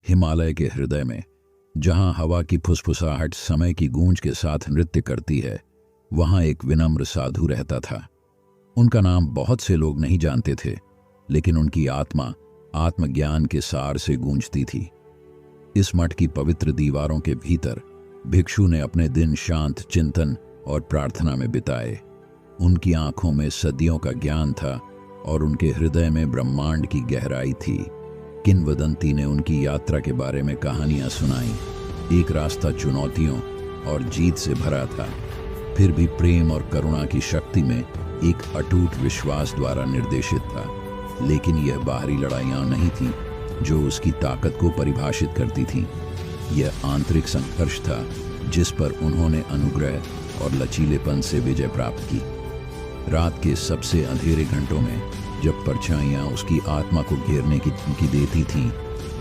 हिमालय के हृदय में, जहां हवा की फुसफुसाहट समय की गूंज के साथ नृत्य करती है, वहां एक विनम्र साधु रहता था। उनका नाम बहुत से लोग नहीं जानते थे, लेकिन उनकी आत्मा आत्मज्ञान के सार से गूंजती थी। इस मठ की पवित्र दीवारों के भीतर भिक्षु ने अपने दिन शांत चिंतन और प्रार्थना में बिताए। उनकी आंखों में सदियों का ज्ञान था और उनके हृदय में ब्रह्मांड की गहराई थी। किंवदंती ने उनकी यात्रा के बारे में कहानियां सुनाई। एक रास्ता चुनौतियों और जीत से भरा था, फिर भी प्रेम और करुणा की शक्ति में एक अटूट विश्वास द्वारा निर्देशित था। लेकिन यह बाहरी लड़ाइयां नहीं थी जो उसकी ताकत को परिभाषित करती थीं। यह आंतरिक संघर्ष था जिस पर उन्होंने अनुग्रह और लचीलेपन से विजय प्राप्त की। रात के सबसे अंधेरे घंटों में जब परछाइयां उसकी आत्मा को घेरने की धमकी देती थीं,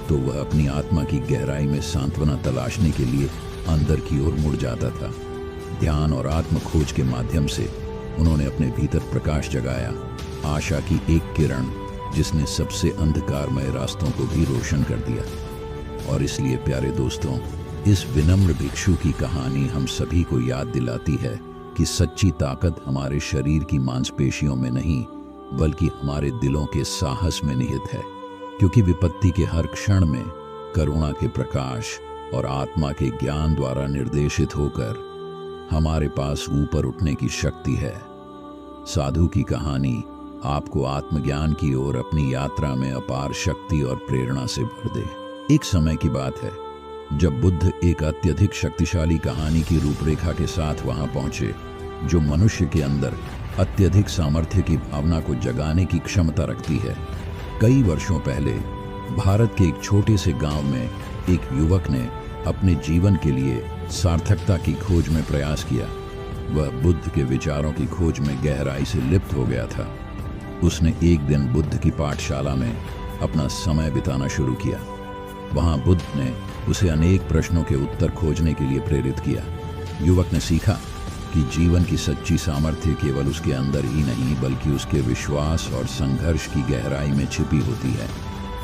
तो वह अपनी आत्मा की गहराई में सांत्वना तलाशने के लिए अंदर की ओर मुड़ जाता था। ध्यान और आत्म खोज के माध्यम से उन्होंने अपने भीतर प्रकाश जगाया, आशा की एक किरण जिसने सबसे अंधकारमय रास्तों को भी रोशन कर दिया। और इसलिए प्यारे दोस्तों, इस विनम्र भिक्षु की कहानी हम सभी को याद दिलाती है कि सच्ची ताकत हमारे शरीर की मांसपेशियों में नहीं, बल्कि हमारे दिलों के साहस में निहित है। क्योंकि विपत्ति के हर क्षण में करुणा के प्रकाश और आत्मा के ज्ञान द्वारा निर्देशित होकर हमारे पास ऊपर उठने की शक्ति है। साधु की कहानी आपको आत्मज्ञान की ओर अपनी यात्रा में अपार शक्ति और प्रेरणा से भर दे। एक समय की बात है जब बुद्ध एक अत्यधिक शक्तिशाली कहानी की रूपरेखा के साथ वहां पहुंचे, जो मनुष्य के अंदर अत्यधिक सामर्थ्य की भावना को जगाने की क्षमता रखती है। कई वर्षों पहले भारत के एक छोटे से गांव में एक युवक ने अपने जीवन के लिए सार्थकता की खोज में प्रयास किया। वह बुद्ध के विचारों की खोज में गहराई से लिप्त हो गया था। उसने एक दिन बुद्ध की पाठशाला में अपना समय बिताना शुरू किया। वहां बुद्ध ने उसे अनेक प्रश्नों के उत्तर खोजने के लिए प्रेरित किया। युवक ने सीखा कि जीवन की सच्ची सामर्थ्य केवल उसके अंदर ही नहीं, बल्कि उसके विश्वास और संघर्ष की गहराई में छिपी होती है।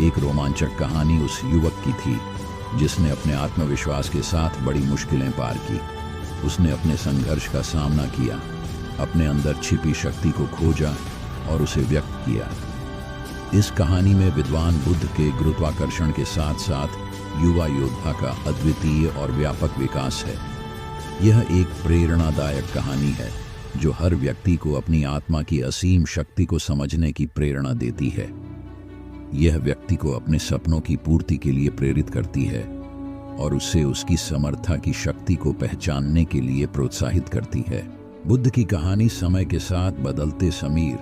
एक रोमांचक कहानी उस युवक की थी जिसने अपने आत्मविश्वास के साथ बड़ी मुश्किलें पार की। उसने अपने संघर्ष का सामना किया, अपने अंदर छिपी शक्ति को खोजा और उसे व्यक्त किया। इस कहानी में विद्वान बुद्ध के गुरुत्वाकर्षण के साथ साथ युवा योद्धा का अद्वितीय और व्यापक विकास है। यह एक प्रेरणादायक कहानी है जो हर व्यक्ति को अपनी आत्मा की असीम शक्ति को समझने की प्रेरणा देती है। यह व्यक्ति को अपने सपनों की पूर्ति के लिए प्रेरित करती है और उससे उसकी समर्था की शक्ति को पहचानने के लिए प्रोत्साहित करती है। बुद्ध की कहानी समय के साथ बदलते समीर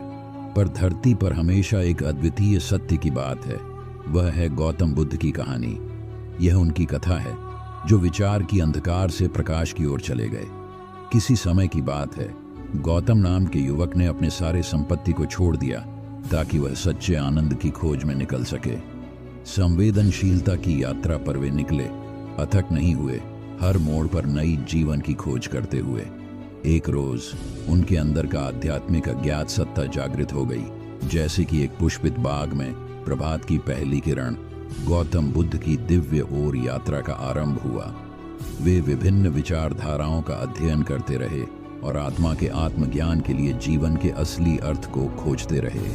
पर धरती पर हमेशा एक अद्वितीय सत्य की बात है। वह है गौतम बुद्ध की कहानी। यह उनकी कथा है जो विचार की अंधकार से प्रकाश की ओर चले गए। किसी समय की बात है, गौतम नाम के युवक ने अपने सारे संपत्ति को छोड़ दिया ताकि वह सच्चे आनंद की खोज में निकल सके। संवेदनशीलता की यात्रा पर वे निकले, अथक नहीं हुए, हर मोड़ पर नई जीवन की खोज करते हुए। एक रोज उनके अंदर का आध्यात्मिक अज्ञात सत्ता जागृत हो गई। जैसे कि एक पुष्पित बाग में प्रभात की पहली किरण, गौतम बुद्ध की दिव्य ओर यात्रा का आरंभ हुआ। वे विभिन्न विचारधाराओं का अध्ययन करते रहे और आत्मा के आत्मज्ञान के लिए जीवन के असली अर्थ को खोजते रहे।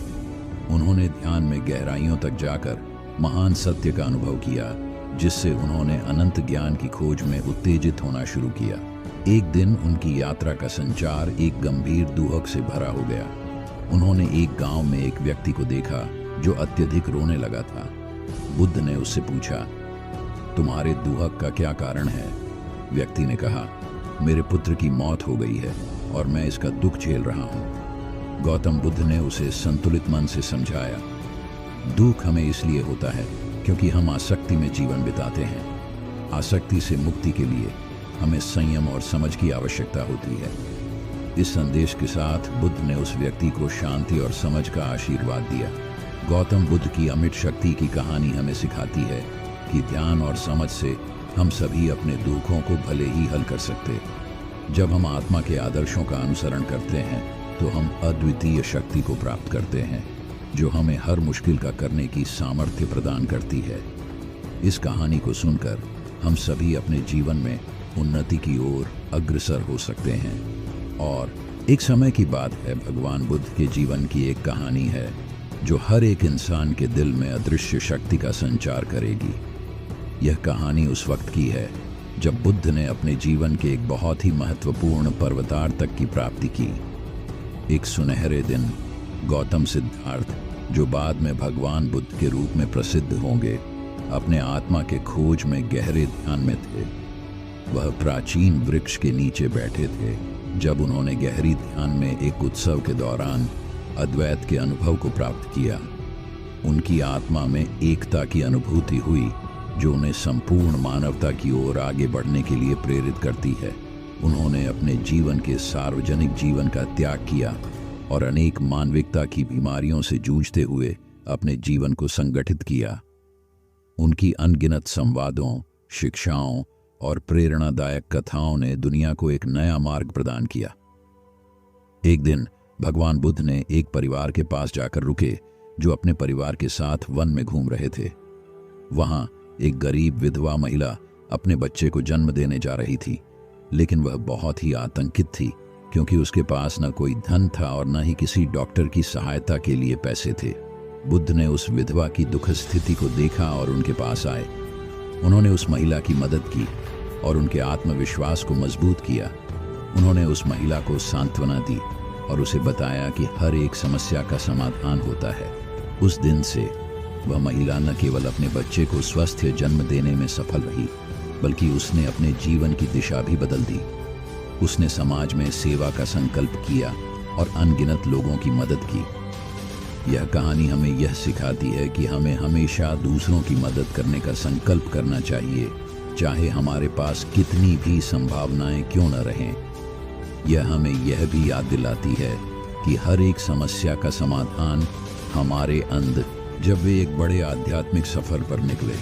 उन्होंने ध्यान में गहराइयों तक जाकर महान सत्य का अनुभव किया, जिससे उन्होंने अनंत ज्ञान की खोज में उत्तेजित होना शुरू किया। एक दिन उनकी यात्रा का संचार एक गंभीर दुहक से भरा हो गया। उन्होंने एक गांव में एक व्यक्ति को देखा जो अत्यधिक रोने लगा था। बुद्ध ने उससे पूछा, तुम्हारे दुहक का क्या कारण है? व्यक्ति ने कहा, मेरे पुत्र की मौत हो गई है और मैं इसका दुख झेल रहा हूँ। गौतम बुद्ध ने उसे संतुलित मन से समझाया, दुख हमें इसलिए होता है क्योंकि हम आसक्ति में जीवन बिताते हैं। आसक्ति से मुक्ति के लिए हमें संयम और समझ की आवश्यकता होती है। इस संदेश के साथ बुद्ध ने उस व्यक्ति को शांति और समझ का आशीर्वाद दिया। गौतम बुद्ध की अमिट शक्ति की कहानी हमें सिखाती है कि ध्यान और समझ से हम सभी अपने दुखों को भले ही हल कर सकते। जब हम आत्मा के आदर्शों का अनुसरण करते हैं तो हम अद्वितीय शक्ति को प्राप्त करते हैं, जो हमें हर मुश्किल का करने की सामर्थ्य प्रदान करती है। इस कहानी को सुनकर हम सभी अपने जीवन में उन्नति की ओर अग्रसर हो सकते हैं। और एक समय की बात है, भगवान बुद्ध के जीवन की एक कहानी है जो हर एक इंसान के दिल में अदृश्य शक्ति का संचार करेगी। यह कहानी उस वक्त की है जब बुद्ध ने अपने जीवन के एक बहुत ही महत्वपूर्ण पर्वतार तक की प्राप्ति की। एक सुनहरे दिन गौतम सिद्धार्थ, जो बाद में भगवान बुद्ध के रूप में प्रसिद्ध होंगे, अपने आत्मा के खोज में गहरे ध्यान में थे। वह प्राचीन वृक्ष के नीचे बैठे थे जब उन्होंने गहरी ध्यान में एक उत्सव के दौरान अद्वैत के अनुभव को प्राप्त किया। उनकी आत्मा में एकता की अनुभूति हुई जो उन्हें संपूर्ण मानवता की ओर आगे बढ़ने के लिए प्रेरित करती है। उन्होंने अपने जीवन के सार्वजनिक जीवन का त्याग किया और अनेक मानविकता की बीमारियों से जूझते हुए अपने जीवन को संगठित किया। उनकी अनगिनत संवादों, शिक्षाओं और प्रेरणादायक कथाओं ने दुनिया को एक नया मार्ग प्रदान किया। एक दिन भगवान बुद्ध ने एक परिवार के पास जाकर रुके जो अपने परिवार के साथ वन में घूम रहे थे। वहां एक गरीब विधवा महिला अपने बच्चे को जन्म देने जा रही थी, लेकिन वह बहुत ही आतंकित थी क्योंकि उसके पास न कोई धन था और न ही किसी डॉक्टर की सहायता के लिए पैसे थे। बुद्ध ने उस विधवा की दुखद स्थिति को देखा और उनके पास आए। उन्होंने उस महिला की मदद की और उनके आत्मविश्वास को मजबूत किया। उन्होंने उस महिला को सांत्वना दी और उसे बताया कि हर एक समस्या का समाधान होता है। उस दिन से वह महिला न केवल अपने बच्चे को स्वस्थ जन्म देने में सफल रही, बल्कि उसने अपने जीवन की दिशा भी बदल दी। उसने समाज में सेवा का संकल्प किया और अनगिनत लोगों की मदद की। यह कहानी हमें यह सिखाती है कि हमें हमेशा दूसरों की मदद करने का संकल्प करना चाहिए, चाहे हमारे पास कितनी भी संभावनाएं क्यों न रहें। यह हमें यह भी याद दिलाती है कि हर एक समस्या का समाधान हमारे अंदर। जब वे एक बड़े आध्यात्मिक सफर पर निकले,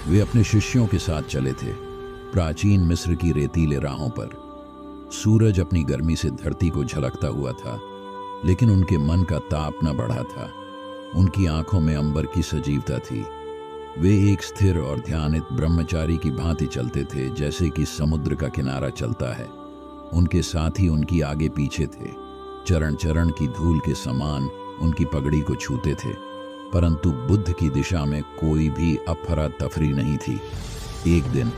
वे अपने शिष्यों के साथ चले थे, प्राचीन मिस्र की रेतीले राहों पर। सूरज अपनी गर्मी से धरती को झलकता हुआ था, लेकिन उनके मन का ताप न बढ़ा था। उनकी आंखों में अंबर की सजीवता थी। वे एक स्थिर और ध्यानित ब्रह्मचारी की भांति चलते थे, जैसे कि समुद्र का किनारा चलता है। उनके साथी उनकी आगे पीछे थे, चरण चरण की धूल के समान उनकी पगड़ी को छूते थे। परंतु बुद्ध की दिशा में कोई भी अफरा तफरी नहीं थी। एक दिन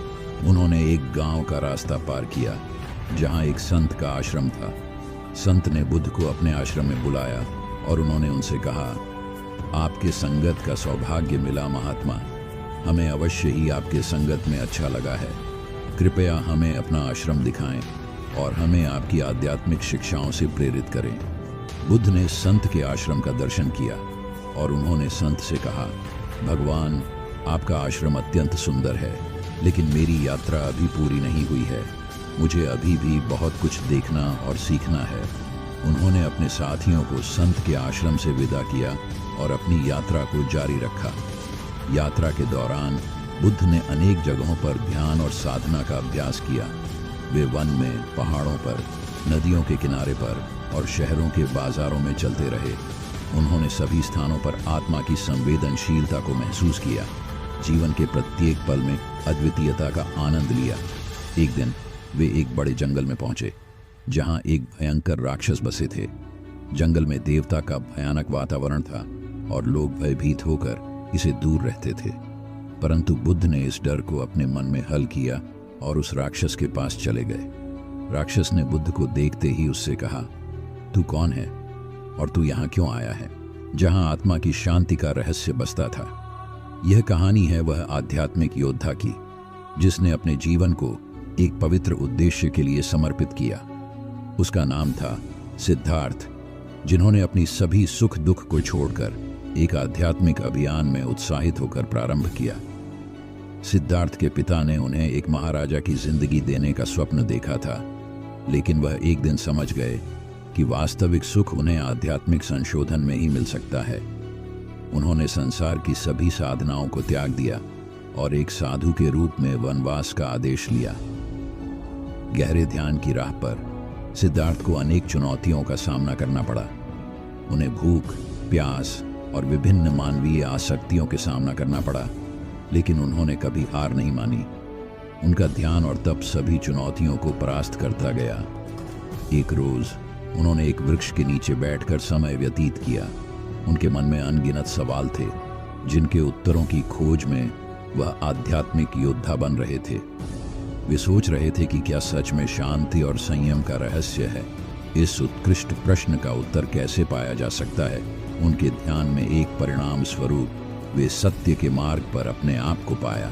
उन्होंने एक गांव का रास्ता पार किया जहां एक संत का आश्रम था। संत ने बुद्ध को अपने आश्रम में बुलाया और उन्होंने उनसे कहा, आपके संगत का सौभाग्य मिला महात्मा। हमें अवश्य ही आपके संगत में अच्छा लगा है। कृपया हमें अपना आश्रम दिखाएं और हमें आपकी आध्यात्मिक शिक्षाओं से प्रेरित करें। बुद्ध ने संत के आश्रम का दर्शन किया और उन्होंने संत से कहा, भगवान, आपका आश्रम अत्यंत सुंदर है, लेकिन मेरी यात्रा अभी पूरी नहीं हुई है। मुझे अभी भी बहुत कुछ देखना और सीखना है। उन्होंने अपने साथियों को संत के आश्रम से विदा किया और अपनी यात्रा को जारी रखा। यात्रा के दौरान बुद्ध ने अनेक जगहों पर ध्यान और साधना का अभ्यास किया। वे वन में, पहाड़ों पर, नदियों के किनारे पर और शहरों के बाजारों में चलते रहे। उन्होंने सभी स्थानों पर आत्मा की संवेदनशीलता को महसूस किया, जीवन के प्रत्येक पल में अद्वितीयता का आनंद लिया। एक दिन वे एक बड़े जंगल में पहुंचे जहां एक भयंकर राक्षस बसे थे। जंगल में देवता का भयानक वातावरण था और लोग भयभीत होकर इसे दूर रहते थे। परंतु बुद्ध ने इस डर को अपने मन में हल किया और उस राक्षस के पास चले गए। राक्षस ने बुद्ध को देखते ही उससे कहा, तू कौन है और तू यहाँ क्यों आया है, जहां आत्मा की शांति का रहस्य बसता था। यह कहानी है वह आध्यात्मिक योद्धा की जिसने अपने जीवन को एक पवित्र उद्देश्य के लिए समर्पित किया। उसका नाम था सिद्धार्थ, जिन्होंने अपनी सभी सुख दुख को छोड़कर एक आध्यात्मिक अभियान में उत्साहित होकर प्रारंभ किया। सिद्धार्थ के पिता ने उन्हें एक महाराजा की जिंदगी देने का स्वप्न देखा था, लेकिन वह एक दिन समझ गए कि वास्तविक सुख उन्हें आध्यात्मिक संशोधन में ही मिल सकता है। उन्होंने संसार की सभी साधनाओं को त्याग दिया और एक साधु के रूप में वनवास का आदेश लिया। गहरे ध्यान की राह पर सिद्धार्थ को अनेक चुनौतियों का सामना करना पड़ा। उन्हें भूख, प्यास और विभिन्न मानवीय आसक्तियों के सामना करना पड़ा, लेकिन उन्होंने कभी हार नहीं मानी। उनका ध्यान और तप सभी चुनौतियों को परास्त करता गया। एक रोज उन्होंने एक वृक्ष के नीचे बैठकर समय व्यतीत किया। उनके मन में अनगिनत सवाल थे, जिनके उत्तरों की खोज में वह आध्यात्मिक योद्धा बन रहे थे। वे सोच रहे थे कि क्या सच में शांति और संयम का रहस्य है। इस उत्कृष्ट प्रश्न का उत्तर कैसे पाया जा सकता है? उनके ध्यान में एक परिणाम स्वरूप वे सत्य के मार्ग पर अपने आप को पाया।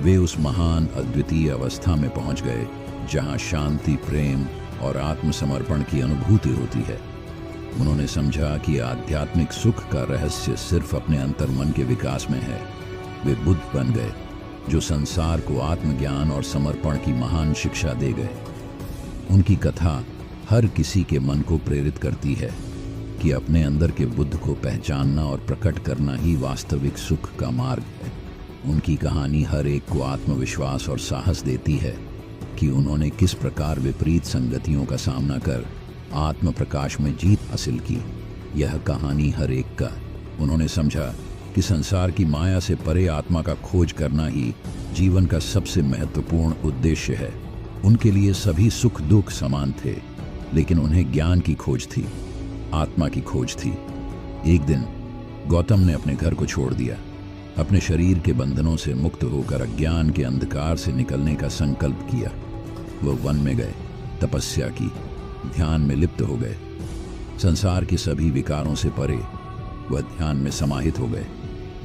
वे उस महान अद्वितीय अवस्था में पहुंच गए जहां शांति, प्रेम और आत्मसमर्पण की अनुभूति होती है। उन्होंने समझा कि आध्यात्मिक सुख का रहस्य सिर्फ अपने अंतर्मन के विकास में है। वे बुद्ध बन गए, जो संसार को आत्मज्ञान और समर्पण की महान शिक्षा दे गए। उनकी कथा हर किसी के मन को प्रेरित करती है कि अपने अंदर के बुद्ध को पहचानना और प्रकट करना ही वास्तविक सुख का मार्ग है। उनकी कहानी हर एक को आत्मविश्वास और साहस देती है कि उन्होंने किस प्रकार विपरीत संगतियों का सामना कर आत्म प्रकाश में जीत हासिल की। यह कहानी हर एक का। उन्होंने समझा कि संसार की माया से परे आत्मा का खोज करना ही जीवन का सबसे महत्वपूर्ण उद्देश्य है। उनके लिए सभी सुख दुख समान थे, लेकिन उन्हें ज्ञान की खोज थी, आत्मा की खोज थी। एक दिन गौतम ने अपने घर को छोड़ दिया, अपने शरीर के बंधनों से मुक्त होकर अज्ञान के अंधकार से निकलने का संकल्प किया। वह वन में गए, तपस्या की, ध्यान में लिप्त हो गए। संसार के सभी विकारों से परे वह ध्यान में समाहित हो गए।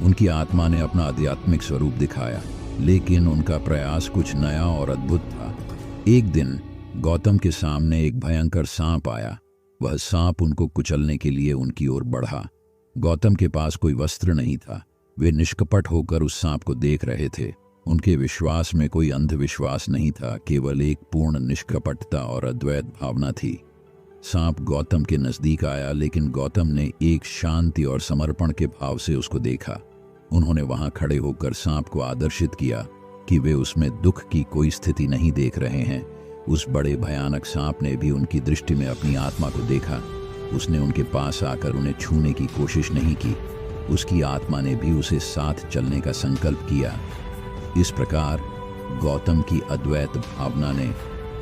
उनकी आत्मा ने अपना आध्यात्मिक स्वरूप दिखाया, लेकिन उनका प्रयास कुछ नया और अद्भुत था। एक दिन गौतम के सामने एक भयंकर सांप आया। वह सांप उनको कुचलने के लिए उनकी ओर बढ़ा। गौतम के पास कोई वस्त्र नहीं था। वे निष्कपट होकर उस सांप को देख रहे थे। उनके विश्वास में कोई अंधविश्वास नहीं था, केवल एक पूर्ण निष्कपटता और अद्वैत भावना थी। सांप गौतम के नजदीक आया, लेकिन गौतम ने एक शांति और समर्पण के भाव से उसको देखा। उन्होंने वहां खड़े होकर सांप को आदर्शित किया कि वे उसमें दुख की कोई स्थिति नहीं देख रहे हैं। उस बड़े भयानक सांप ने भी उनकी दृष्टि में अपनी आत्मा को देखा। उसने उनके पास आकर उन्हें छूने की कोशिश नहीं की। उसकी आत्मा ने भी उसे साथ चलने का संकल्प किया। इस प्रकार गौतम की अद्वैत भावना ने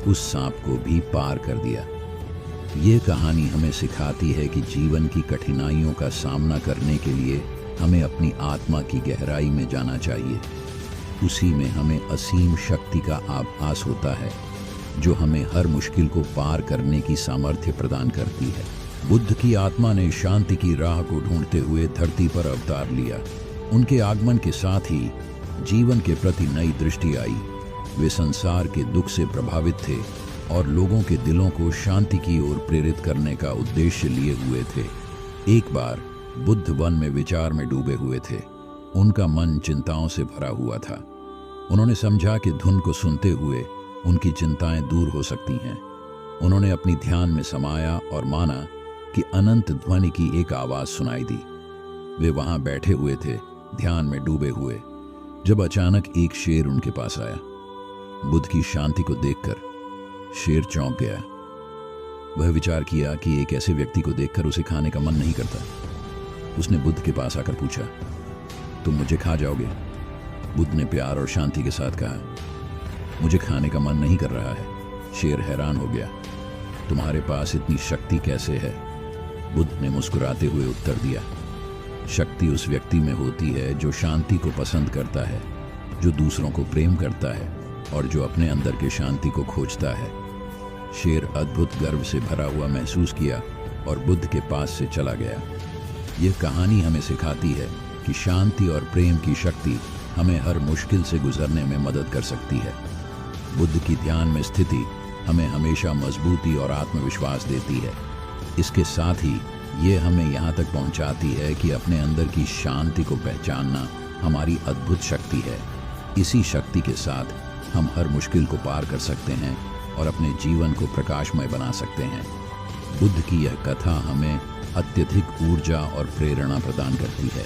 उस सांप को भी पार कर दिया। ये कहानी हमें सिखाती है कि जीवन की कठिनाइयों का सामना करने के लिए हमें अपनी आत्मा की गहराई में जाना चाहिए। उसी में हमें असीम शक्ति का आभास होता है, जो हमें हर मुश्किल को पार करने की सामर्थ्य प्रदान करती है। बुद्ध की आत्मा ने शांति की राह को ढूंढते हुए धरती पर अवतार लिया। उनके आगमन के साथ ही जीवन के प्रति नई दृष्टि आई। वे संसार के दुख से प्रभावित थे और लोगों के दिलों को शांति की ओर प्रेरित करने का उद्देश्य लिए हुए थे। एक बार बुद्ध वन में विचार में डूबे हुए थे। उनका मन चिंताओं से भरा हुआ था। उन्होंने समझा कि धुन को सुनते हुए उनकी चिंताएं दूर हो सकती हैं। उन्होंने अपनी ध्यान में समाया और माना कि अनंत ध्वनि की एक आवाज सुनाई दी। वे वहां बैठे हुए थे, ध्यान में डूबे हुए, जब अचानक एक शेर उनके पास आया। बुद्ध की शांति को देखकर शेर चौंक गया। वह विचार किया कि एक ऐसे व्यक्ति को देखकर उसे खाने का मन नहीं करता। उसने बुद्ध के पास आकर पूछा, तुम मुझे खा जाओगे? बुद्ध ने प्यार और शांति के साथ कहा, मुझे खाने का मन नहीं कर रहा है। शेर हैरान हो गया, तुम्हारे पास इतनी शक्ति कैसे है? बुद्ध ने मुस्कुराते हुए उत्तर दिया, शक्ति उस व्यक्ति में होती है जो शांति को पसंद करता है, जो दूसरों को प्रेम करता है और जो अपने अंदर के शांति को खोजता है। शेर अद्भुत गर्व से भरा हुआ महसूस किया और बुद्ध के पास से चला गया। यह कहानी हमें सिखाती है कि शांति और प्रेम की शक्ति हमें हर मुश्किल से गुजरने में मदद कर सकती है। बुद्ध की ध्यान में स्थिति हमें हमेशा मजबूती और आत्मविश्वास देती है। इसके साथ ही ये हमें यहाँ तक पहुँचाती है कि अपने अंदर की शांति को पहचानना हमारी अद्भुत शक्ति है। इसी शक्ति के साथ हम हर मुश्किल को पार कर सकते हैं और अपने जीवन को प्रकाशमय बना सकते हैं। बुद्ध की यह कथा हमें अत्यधिक ऊर्जा और प्रेरणा प्रदान करती है।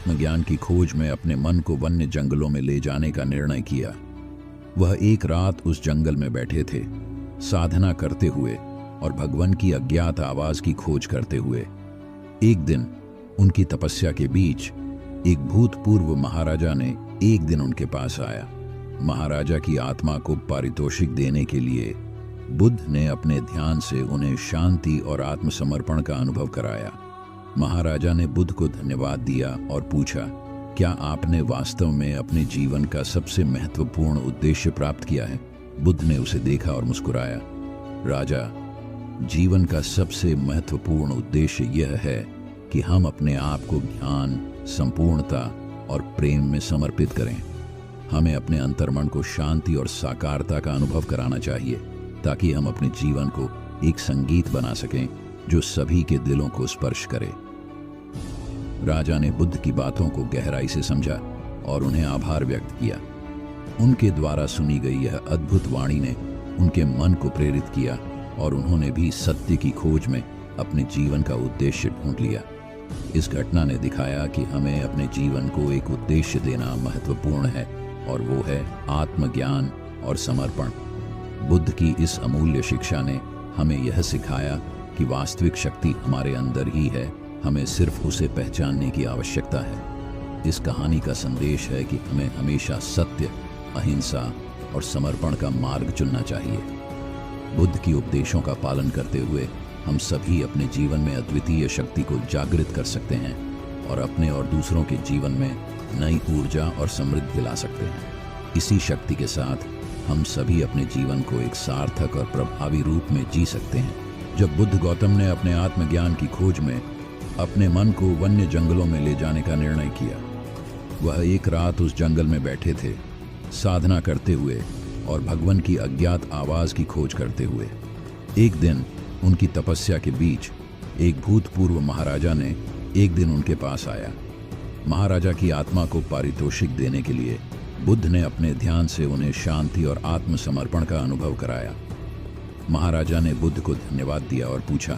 मैं ज्ञान की खोज में अपने मन को वन्य जंगलों में ले जाने का निर्णय किया। वह एक रात उस जंगल में बैठे थे, साधना करते हुए और भगवान की अज्ञात आवाज की खोज करते हुए। एक दिन उनकी तपस्या के बीच एक भूतपूर्व महाराजा ने एक दिन उनके पास आया। महाराजा की आत्मा को पारितोषिक देने के लिए बुद्ध ने अपने ध्यान से उन्हें शांति और आत्मसमर्पण का अनुभव कराया। महाराजा ने बुद्ध को धन्यवाद दिया और पूछा, क्या आपने वास्तव में अपने जीवन का सबसे महत्वपूर्ण उद्देश्य प्राप्त किया है? बुद्ध ने उसे देखा और मुस्कुराया। राजा, जीवन का सबसे महत्वपूर्ण उद्देश्य यह है कि हम अपने आप को ज्ञान, संपूर्णता और प्रेम में समर्पित करें। हमें अपने अंतर्मन को शांति और साकारता का अनुभव कराना चाहिए ताकि हम अपने जीवन को एक संगीत बना सकें जो सभी के दिलों को स्पर्श करे। राजा ने बुद्ध की बातों को गहराई से समझा और उन्हें आभार व्यक्त किया। उनके द्वारा सुनी गई यह अद्भुत वाणी ने उनके मन को प्रेरित किया और उन्होंने भी सत्य की खोज में अपने जीवन का उद्देश्य ढूंढ लिया। इस घटना ने दिखाया कि हमें अपने जीवन को एक उद्देश्य देना महत्वपूर्ण है और वो है आत्मज्ञान और समर्पण। बुद्ध की इस अमूल्य शिक्षा ने हमें यह सिखाया कि वास्तविक शक्ति हमारे अंदर ही है, हमें सिर्फ उसे पहचानने की आवश्यकता है। इस कहानी का संदेश है कि हमें हमेशा सत्य, अहिंसा और समर्पण का मार्ग चुनना चाहिए। बुद्ध की उपदेशों का पालन करते हुए हम सभी अपने जीवन में अद्वितीय शक्ति को जागृत कर सकते हैं और अपने और दूसरों के जीवन में नई ऊर्जा और समृद्धि ला सकते हैं। इसी शक्ति के साथ हम सभी अपने जीवन को एक सार्थक और प्रभावी रूप में जी सकते हैं। जब बुद्ध गौतम ने अपने आत्मज्ञान की खोज में अपने मन को वन्य जंगलों में ले जाने का निर्णय किया, वह एक रात उस जंगल में बैठे थे, साधना करते हुए और भगवान की अज्ञात आवाज की खोज करते हुए। एक दिन उनकी तपस्या के बीच एक भूतपूर्व महाराजा ने एक दिन उनके पास आया। महाराजा की आत्मा को पारितोषिक देने के लिए बुद्ध ने अपने ध्यान से उन्हें शांति और आत्मसमर्पण का अनुभव कराया। महाराजा ने बुद्ध को धन्यवाद दिया और पूछा,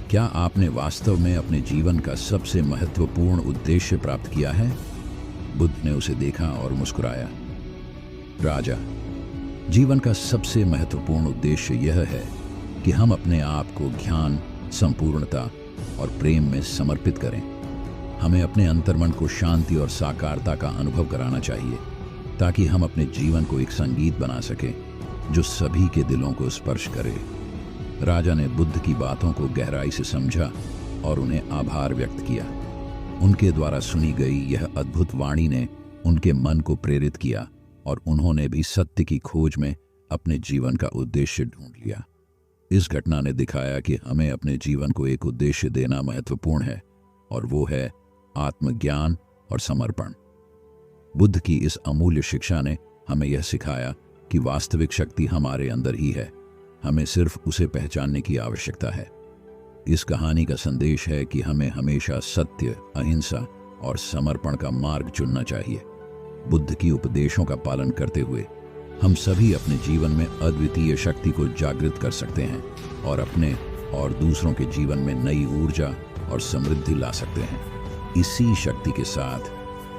क्या आपने वास्तव में अपने जीवन का सबसे महत्वपूर्ण उद्देश्य प्राप्त किया है? बुद्ध ने उसे देखा और मुस्कुराया। राजा, जीवन का सबसे महत्वपूर्ण उद्देश्य यह है कि हम अपने आप को ज्ञान, संपूर्णता और प्रेम में समर्पित करें। हमें अपने अंतर्मन को शांति और साकारता का अनुभव कराना चाहिए ताकि हम अपने जीवन को एक संगीत बना सकें जो सभी के दिलों को स्पर्श करे। राजा ने बुद्ध की बातों को गहराई से समझा और उन्हें आभार व्यक्त किया। उनके द्वारा सुनी गई यह अद्भुत वाणी ने उनके मन को प्रेरित किया और उन्होंने भी सत्य की खोज में अपने जीवन का उद्देश्य ढूंढ लिया। इस घटना ने दिखाया कि हमें अपने जीवन को एक उद्देश्य देना महत्वपूर्ण है और वो है आत्मज्ञान और समर्पण। बुद्ध की इस अमूल्य शिक्षा ने हमें यह सिखाया कि वास्तविक शक्ति हमारे अंदर ही है, हमें सिर्फ उसे पहचानने की आवश्यकता है। इस कहानी का संदेश है कि हमें हमेशा सत्य, अहिंसा और समर्पण का मार्ग चुनना चाहिए। बुद्ध की उपदेशों का पालन करते हुए हम सभी अपने जीवन में अद्वितीय शक्ति को जागृत कर सकते हैं और अपने और दूसरों के जीवन में नई ऊर्जा और समृद्धि ला सकते हैं। इसी शक्ति के साथ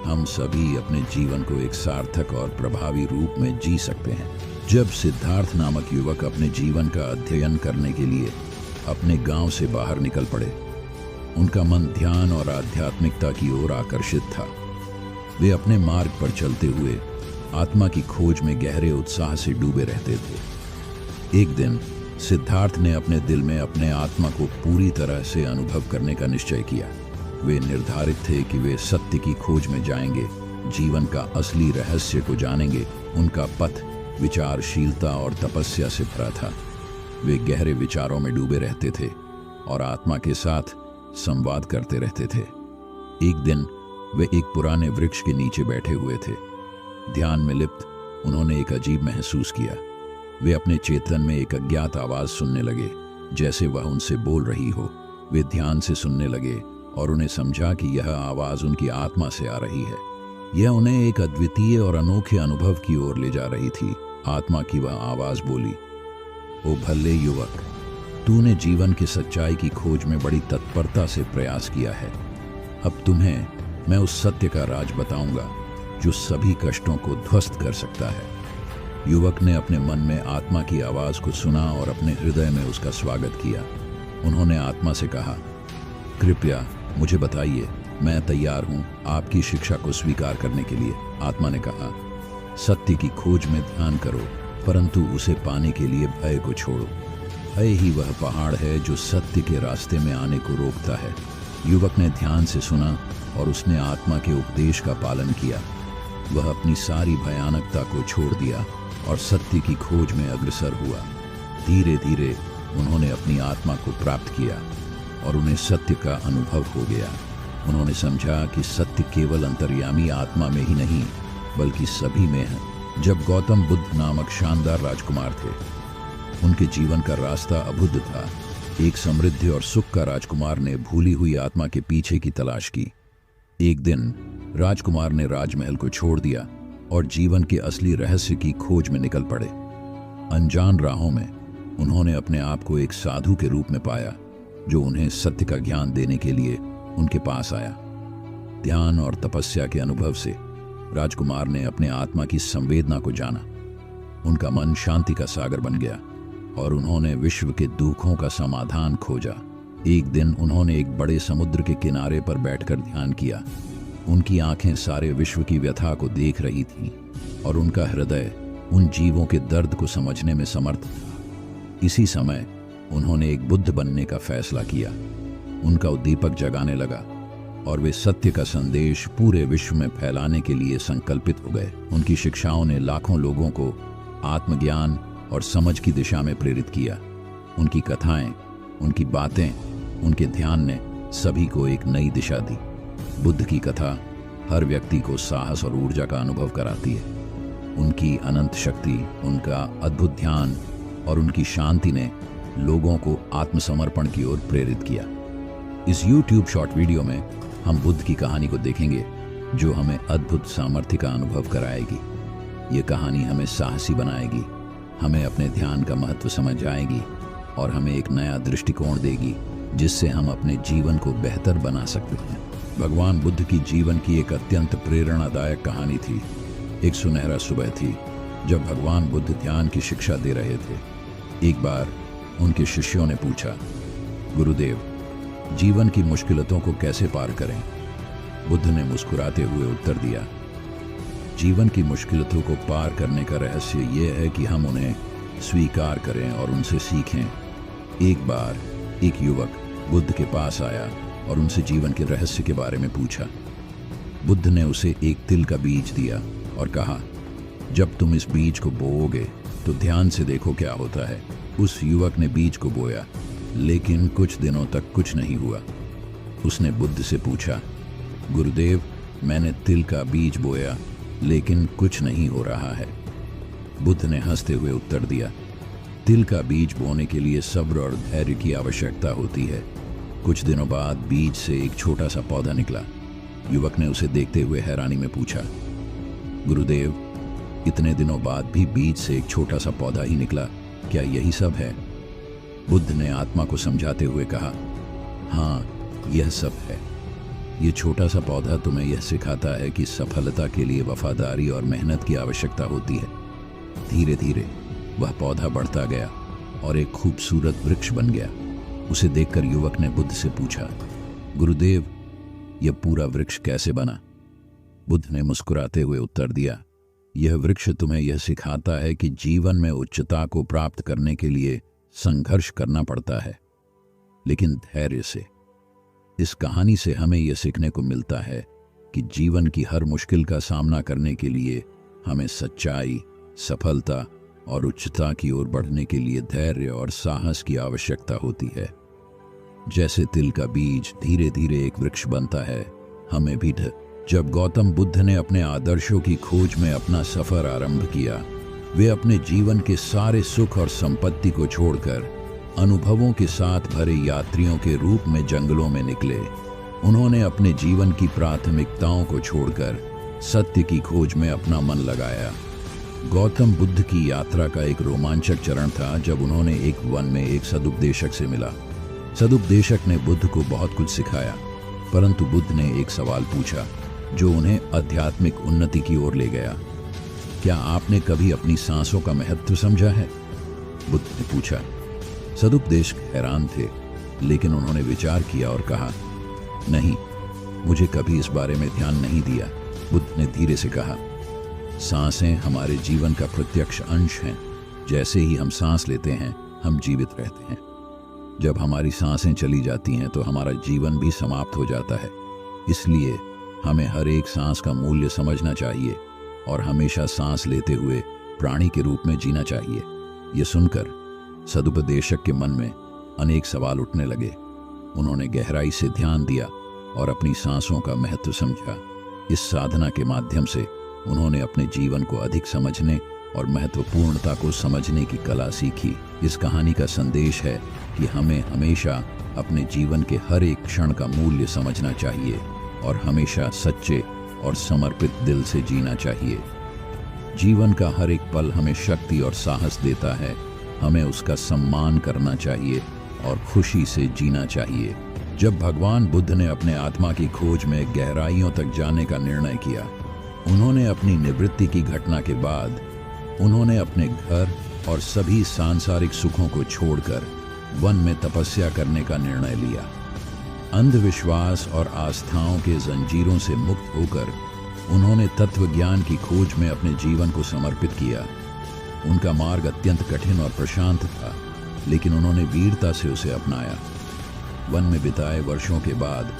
हम सभी अपने जीवन को एक सार्थक और प्रभावी रूप में जी सकते हैं। जब सिद्धार्थ नामक युवक अपने जीवन का अध्ययन करने के लिए अपने गांव से बाहर निकल पड़े, उनका मन ध्यान और आध्यात्मिकता की ओर आकर्षित था। वे अपने मार्ग पर चलते हुए आत्मा की खोज में गहरे उत्साह से डूबे रहते थे। एक दिन सिद्धार्थ ने अपने दिल में अपने आत्मा को पूरी तरह से अनुभव करने का निश्चय किया। वे निर्धारित थे कि वे सत्य की खोज में जाएंगे, जीवन का असली रहस्य को जानेंगे। उनका पथ विचारशीलता और तपस्या से भरा था। वे गहरे विचारों में डूबे रहते थे और आत्मा के साथ संवाद करते रहते थे। एक दिन वे एक पुराने वृक्ष के नीचे बैठे हुए थे। ध्यान में लिप्त उन्होंने एक अजीब महसूस किया। वे अपने चेतन में एक अज्ञात आवाज सुनने लगे, जैसे वह उनसे बोल रही हो। वे ध्यान से सुनने लगे और उन्हें समझा कि यह आवाज उनकी आत्मा से आ रही है। यह उन्हें एक अद्वितीय और अनोखे अनुभव की ओर ले जा रही थी। आत्मा की वह आवाज बोली, ओ भल्ले युवक, तूने जीवन की सच्चाई की खोज में बड़ी तत्परता से प्रयास किया है। अब तुम्हें मैं उस सत्य का राज बताऊंगा जो सभी कष्टों को ध्वस्त कर सकता है। युवक ने अपने मन में आत्मा की आवाज को सुना और अपने हृदय में उसका स्वागत किया। उन्होंने आत्मा से कहा, कृपया मुझे बताइए मैं तैयार हूं आपकी शिक्षा को स्वीकार करने के लिए, आत्मा ने कहा। सत्य की खोज में ध्यान करो, परंतु उसे पाने के लिए भय को छोड़ो। भय ही वह पहाड़ है जो सत्य के रास्ते में आने को रोकता है। युवक ने ध्यान से सुना और उसने आत्मा के उपदेश का पालन किया। वह अपनी सारी भयानकता को छोड़ दिया और सत्य की खोज में अग्रसर हुआ। धीरे धीरे उन्होंने अपनी आत्मा को प्राप्त किया और उन्हें सत्य का अनुभव हो गया। उन्होंने समझा कि सत्य केवल अंतर्यामी आत्मा में ही नहीं बल्कि सभी में है। जब गौतम बुद्ध नामक शानदार राजकुमार थे, उनके जीवन का रास्ता अभुद्ध था। एक समृद्धि और सुख का राजकुमार ने भूली हुई आत्मा के पीछे की तलाश की। एक दिन राजकुमार ने राजमहल को छोड़ दिया और जीवन के असली रहस्य की खोज में निकल पड़े। अनजान राहों में उन्होंने अपने आप को एक साधु के रूप में पाया जो उन्हें सत्य का ज्ञान देने के लिए उनके पास आया। ध्यान और तपस्या के अनुभव से राजकुमार ने अपने आत्मा की संवेदना को जाना। उनका मन शांति का सागर बन गया और उन्होंने विश्व के दुखों का समाधान खोजा। एक दिन उन्होंने एक बड़े समुद्र के किनारे पर बैठकर ध्यान किया। उनकी आंखें सारे विश्व की व्यथा को देख रही थीं और उनका हृदय उन जीवों के दर्द को समझने में समर्थ था। इसी समय उन्होंने एक बुद्ध बनने का फैसला किया। उनका उद्दीपक जगाने लगा और वे सत्य का संदेश पूरे विश्व में फैलाने के लिए संकल्पित हो गए। उनकी शिक्षाओं ने लाखों लोगों को आत्मज्ञान और समझ की दिशा में प्रेरित किया। उनकी कथाएं, उनकी बातें, उनके ध्यान ने सभी को एक नई दिशा दी। बुद्ध की कथा हर व्यक्ति को साहस और ऊर्जा का अनुभव कराती है। उनकी अनंत शक्ति, उनका अद्भुत ध्यान और उनकी शांति ने लोगों को आत्मसमर्पण की ओर प्रेरित किया। इस YouTube शॉर्ट वीडियो में हम बुद्ध की कहानी को देखेंगे जो हमें अद्भुत सामर्थ्य का अनुभव कराएगी। ये कहानी हमें साहसी बनाएगी, हमें अपने ध्यान का महत्व समझ आएगी और हमें एक नया दृष्टिकोण देगी जिससे हम अपने जीवन को बेहतर बना सकते हैं। भगवान बुद्ध की जीवन की एक अत्यंत प्रेरणादायक कहानी थी। एक सुनहरा सुबह थी जब भगवान बुद्ध ध्यान की शिक्षा दे रहे थे। एक बार उनके शिष्यों ने पूछा, गुरुदेव, जीवन की मुश्किलों को कैसे पार करें? बुद्ध ने मुस्कुराते हुए उत्तर दिया, जीवन की मुश्किलों को पार करने का रहस्य ये है कि हम उन्हें स्वीकार करें और उनसे सीखें। एक बार एक युवक बुद्ध के पास आया और उनसे जीवन के रहस्य के बारे में पूछा। बुद्ध ने उसे एक तिल का बीज दिया और कहा, जब तुम इस बीज को बोओगे तो ध्यान से देखो क्या होता है। उस युवक ने बीज को बोया, लेकिन कुछ दिनों तक कुछ नहीं हुआ। उसने बुद्ध से पूछा, गुरुदेव, मैंने तिल का बीज बोया लेकिन कुछ नहीं हो रहा है। बुद्ध ने हंसते हुए उत्तर दिया, तिल का बीज बोने के लिए सब्र और धैर्य की आवश्यकता होती है। कुछ दिनों बाद बीज से एक छोटा सा पौधा निकला। युवक ने उसे देखते हुए हैरानी में पूछा, गुरुदेव, इतने दिनों बाद भी बीज से एक छोटा सा पौधा ही निकला, क्या यही सब है? बुद्ध ने आत्मा को समझाते हुए कहा, हाँ, यह सब है। ये छोटा सा पौधा तुम्हें यह सिखाता है कि सफलता के लिए वफादारी और मेहनत की आवश्यकता होती है। धीरे धीरे वह पौधा बढ़ता गया और एक खूबसूरत वृक्ष बन गया। उसे देखकर युवक ने बुद्ध से पूछा, गुरुदेव, यह पूरा वृक्ष कैसे बना? बुद्ध ने मुस्कुराते हुए उत्तर दिया, यह वृक्ष तुम्हें यह सिखाता है कि जीवन में उच्चता को प्राप्त करने के लिए संघर्ष करना पड़ता है, लेकिन धैर्य से। इस कहानी से हमें यह सीखने को मिलता है कि जीवन की हर मुश्किल का सामना करने के लिए हमें सच्चाई, सफलता और उच्चता की ओर बढ़ने के लिए धैर्य और साहस की आवश्यकता होती है। जैसे तिल का बीज धीरे धीरे एक वृक्ष बनता है, हमें भी जब गौतम बुद्ध ने अपने आदर्शों की खोज में अपना सफर आरंभ किया, वे अपने जीवन के सारे सुख और संपत्ति को छोड़कर अनुभवों के साथ भरे यात्रियों के रूप में जंगलों में निकले। उन्होंने अपने जीवन की प्राथमिकताओं को छोड़कर सत्य की खोज में अपना मन लगाया। गौतम बुद्ध की यात्रा का एक रोमांचक चरण था जब उन्होंने एक वन में एक सदुपदेशक से मिला। सदुपदेशक ने बुद्ध को बहुत कुछ सिखाया, परंतु बुद्ध ने एक सवाल पूछा जो उन्हें आध्यात्मिक उन्नति की ओर ले गया। क्या आपने कभी अपनी सांसों का महत्व समझा है? बुद्ध ने पूछा। सदुपदेशक हैरान थे, लेकिन उन्होंने विचार किया और कहा, नहीं, मुझे कभी इस बारे में ध्यान नहीं दिया, बुद्ध ने धीरे से कहा। सांसें हमारे जीवन का प्रत्यक्ष अंश हैं। जैसे ही हम सांस लेते हैं, हम जीवित रहते हैं। जब हमारी सांसें चली जाती हैं तो हमारा जीवन भी समाप्त हो जाता है। इसलिए हमें हर एक सांस का मूल्य समझना चाहिए और हमेशा सांस लेते हुए प्राणी के रूप में जीना चाहिए। ये सुनकर सदुपदेशक के मन में अनेक सवाल उठने लगे। उन्होंने गहराई से ध्यान दिया और अपनी सांसों का महत्व समझा। इस साधना के माध्यम से उन्होंने अपने जीवन को अधिक समझने और महत्वपूर्णता को समझने की कला सीखी। इस कहानी का संदेश है कि हमें हमेशा अपने जीवन के हर एक क्षण का मूल्य समझना चाहिए और हमेशा सच्चे और समर्पित दिल से जीना चाहिए। जीवन का हर एक पल हमें शक्ति और साहस देता है। हमें उसका सम्मान करना चाहिए और खुशी से जीना चाहिए। जब भगवान बुद्ध ने अपने आत्मा की खोज में गहराइयों तक जाने का निर्णय किया, उन्होंने अपनी निवृत्ति की घटना के बाद उन्होंने अपने घर और सभी सांसारिक सुखों को छोड़कर वन में तपस्या करने का निर्णय लिया। अंधविश्वास और आस्थाओं के जंजीरों से मुक्त होकर उन्होंने तत्व ज्ञान की खोज में अपने जीवन को समर्पित किया। उनका मार्ग अत्यंत कठिन और प्रशांत था, लेकिन उन्होंने वीरता से उसे अपनाया। वन में बिताए वर्षों के बाद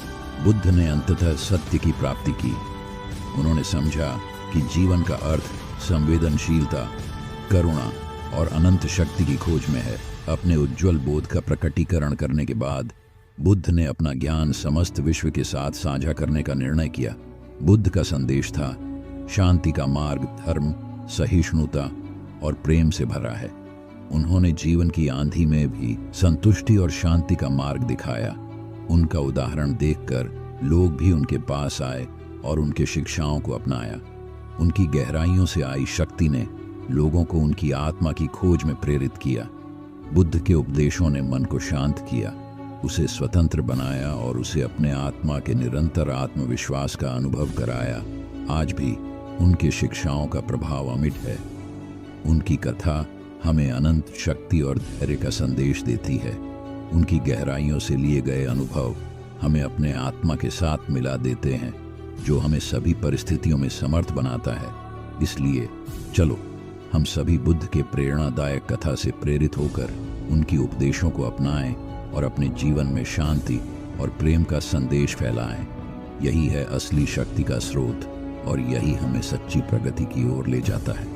बुद्ध ने अंततः सत्य की प्राप्ति की। उन्होंने समझा कि जीवन का अर्थ संवेदनशीलता, करुणा और अनंत शक्ति की खोज में है। अपने उज्जवल बोध का प्रकटीकरण करने के बाद बुद्ध ने अपना ज्ञान समस्त विश्व के साथ साझा करने का निर्णय किया। बुद्ध का संदेश था, शांति का मार्ग धर्म, सहिष्णुता और प्रेम से भरा है। उन्होंने जीवन की आंधी में भी संतुष्टि और शांति का मार्ग दिखाया। उनका उदाहरण देखकर लोग भी उनके पास आए और उनके शिक्षाओं को अपनाया। उनकी गहराइयों से आई शक्ति ने लोगों को उनकी आत्मा की खोज में प्रेरित किया। बुद्ध के उपदेशों ने मन को शांत किया, उसे स्वतंत्र बनाया और उसे अपने आत्मा के निरंतर आत्मविश्वास का अनुभव कराया। आज भी उनके शिक्षाओं का प्रभाव अमिट है। उनकी कथा हमें अनंत शक्ति और धैर्य का संदेश देती है। उनकी गहराइयों से लिए गए अनुभव हमें अपने आत्मा के साथ मिला देते हैं, जो हमें सभी परिस्थितियों में समर्थ बनाता है। इसलिए चलो हम सभी बुद्ध के प्रेरणादायक कथा से प्रेरित होकर उनकी उपदेशों को अपनाएं और अपने जीवन में शांति और प्रेम का संदेश फैलाएं। यही है असली शक्ति का स्रोत और यही हमें सच्ची प्रगति की ओर ले जाता है।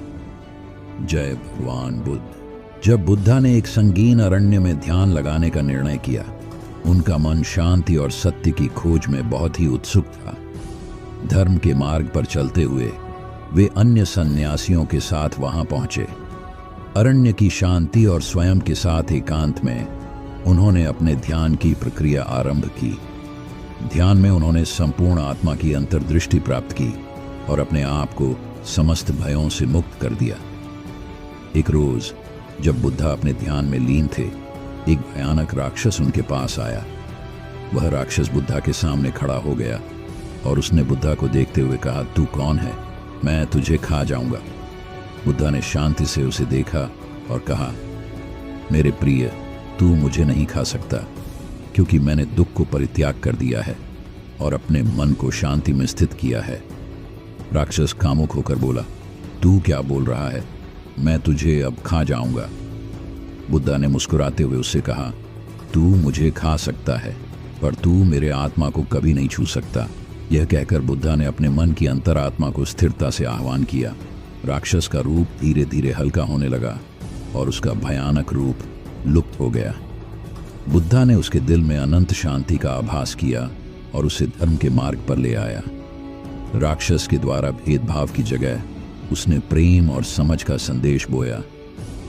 जय भगवान बुद्ध। जब बुद्धा ने एक संगीन अरण्य में ध्यान लगाने का निर्णय किया, उनका मन शांति और सत्य की खोज में बहुत ही उत्सुक था। धर्म के मार्ग पर चलते हुए वे अन्य सन्यासियों के साथ वहां पहुंचे। अरण्य की शांति और स्वयं के साथ एकांत में उन्होंने अपने ध्यान की प्रक्रिया आरंभ की। ध्यान में उन्होंने संपूर्ण आत्मा की अंतर्दृष्टि प्राप्त की और अपने आप को समस्त भयों से मुक्त कर दिया। एक रोज जब बुद्धा अपने ध्यान में लीन थे, एक भयानक राक्षस उनके पास आया। वह राक्षस बुद्धा के सामने खड़ा हो गया और उसने बुद्धा को देखते हुए कहा, तू कौन है? मैं तुझे खा जाऊंगा। बुद्धा ने शांति से उसे देखा और कहा, मेरे प्रिय, तू मुझे नहीं खा सकता, क्योंकि मैंने दुख को परित्याग कर दिया है और अपने मन को शांति में स्थित किया है। राक्षस कामुक होकर बोला, तू क्या बोल रहा है? मैं तुझे अब खा जाऊंगा। बुद्धा ने मुस्कुराते हुए उससे कहा, तू मुझे खा सकता है, पर तू मेरे आत्मा को कभी नहीं छू सकता। यह कहकर बुद्धा ने अपने मन की अंतरात्मा को स्थिरता से आह्वान किया। राक्षस का रूप धीरे धीरे हल्का होने लगा और उसका भयानक रूप लुप्त हो गया। बुद्धा ने उसके दिल में अनंत शांति का आभास किया और उसे धर्म के मार्ग पर ले आया। राक्षस के द्वारा भेदभाव की जगह उसने प्रेम और समझ का संदेश बोया।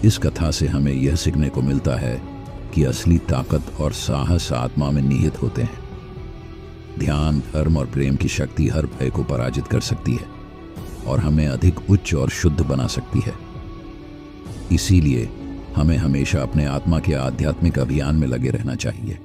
इस कथा से हमें यह सीखने को मिलता है कि असली ताकत और साहस आत्मा में निहित होते हैं। ध्यान, धर्म और प्रेम की शक्ति हर भय को पराजित कर सकती है और हमें अधिक उच्च और शुद्ध बना सकती है। इसीलिए हमें हमेशा अपने आत्मा के आध्यात्मिक अभियान में लगे रहना चाहिए।